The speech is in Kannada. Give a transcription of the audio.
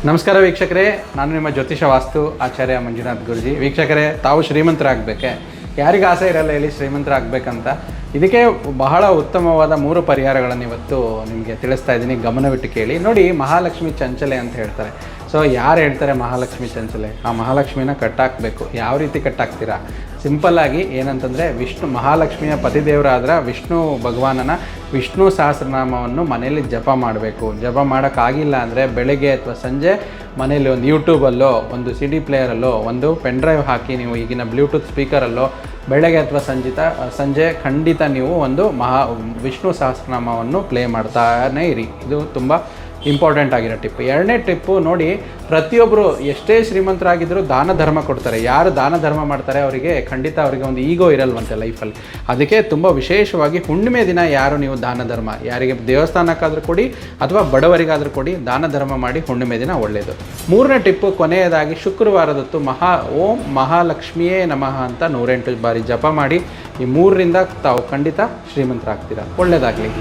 ನಮಸ್ಕಾರ ವೀಕ್ಷಕರೇ, ನಾನು ನಿಮ್ಮ ಜ್ಯೋತಿಷ ವಾಸ್ತು ಆಚಾರ್ಯ ಮಂಜುನಾಥ್ ಗುರುಜಿ. ವೀಕ್ಷಕರೇ, ತಾವು ಶ್ರೀಮಂತರಾಗಬೇಕೆ? ಯಾರಿಗೆ ಆಸೆ ಇರಲ್ಲ ಹೇಳಿ ಶ್ರೀಮಂತರಾಗಬೇಕಂತ. ಇದಕ್ಕೆ ಬಹಳ ಉತ್ತಮವಾದ 3 ಪರಿಹಾರಗಳನ್ನು ಇವತ್ತು ನಿಮಗೆ ತಿಳಿಸ್ತಾ ಇದ್ದೀನಿ, ಗಮನವಿಟ್ಟು ಕೇಳಿ. ನೋಡಿ, ಮಹಾಲಕ್ಷ್ಮಿ ಚಂಚಲೆ ಅಂತ ಹೇಳ್ತಾರೆ. ಸೊ ಯಾರು ಹೇಳ್ತಾರೆ ಮಹಾಲಕ್ಷ್ಮಿ ಚಂಚಲೆ? ಆ ಮಹಾಲಕ್ಷ್ಮಿನ ಕಟ್ಟಾಕಬೇಕು. ಯಾವ ರೀತಿ ಕಟ್ಟಾಕ್ತೀರಾ? ಸಿಂಪಲ್ಲಾಗಿ ಏನಂತಂದರೆ, ಮಹಾಲಕ್ಷ್ಮಿಯ ಪತಿದೇವರಾದ ವಿಷ್ಣು ಭಗವಾನನ ವಿಷ್ಣು ಸಹಸ್ರನಾಮವನ್ನು ಮನೆಯಲ್ಲಿ ಜಪ ಮಾಡಬೇಕು. ಜಪ ಮಾಡೋಕ್ಕಾಗಿಲ್ಲ ಅಂದರೆ ಬೆಳಗ್ಗೆ ಅಥವಾ ಸಂಜೆ ಮನೇಲಿ ಒಂದು ಯೂಟ್ಯೂಬಲ್ಲೋ, ಒಂದು CD ಪ್ಲೇಯರಲ್ಲೋ, ಒಂದು ಪೆನ್ ಡ್ರೈವ್ ಹಾಕಿ ನೀವು ಈಗಿನ ಬ್ಲೂಟೂತ್ ಸ್ಪೀಕರಲ್ಲೋ ಬೆಳಗ್ಗೆ ಅಥವಾ ಸಂಜೆ ಖಂಡಿತ ನೀವು ಒಂದು ವಿಷ್ಣು ಸಹಸ್ರನಾಮವನ್ನು ಪ್ಲೇ ಮಾಡ್ತಾನೇ ಇರಿ. ಇದು ತುಂಬ ಇಂಪಾರ್ಟೆಂಟ್ ಆಗಿರೋ ಟಿಪ್ಪು. 2ನೇ ಟಿಪ್ಪು ನೋಡಿ, ಪ್ರತಿಯೊಬ್ಬರು ಎಷ್ಟೇ ಶ್ರೀಮಂತರಾಗಿದ್ದರೂ ದಾನ ಧರ್ಮ ಕೊಡ್ತಾರೆ. ಯಾರು ದಾನ ಧರ್ಮ ಮಾಡ್ತಾರೆ ಅವರಿಗೆ ಖಂಡಿತ ಅವರಿಗೆ ಒಂದು ಈಗೋ ಇರಲ್ವಂತೆ ಲೈಫಲ್ಲಿ. ಅದಕ್ಕೆ ತುಂಬ ವಿಶೇಷವಾಗಿ ಹುಣ್ಣಿಮೆ ದಿನ ಯಾರು ನೀವು ದಾನ ಧರ್ಮ, ಯಾರಿಗೆ ದೇವಸ್ಥಾನಕ್ಕಾದರೂ ಕೊಡಿ ಅಥವಾ ಬಡವರಿಗಾದರೂ ಕೊಡಿ, ದಾನ ಧರ್ಮ ಮಾಡಿ ಹುಣ್ಣಿಮೆ ದಿನ ಒಳ್ಳೆಯದು. 3ನೇ ಟಿಪ್ಪು ಕೊನೆಯದಾಗಿ, ಶುಕ್ರವಾರದೊತ್ತು ಓಂ ಮಹಾಲಕ್ಷ್ಮಿಯೇ ನಮಃ ಅಂತ 108 ಬಾರಿ ಜಪ ಮಾಡಿ. ಈ 3ರಿಂದ ತಾವು ಖಂಡಿತ ಶ್ರೀಮಂತರಾಗ್ತೀರಾ. ಒಳ್ಳೆಯದಾಗಲಿ.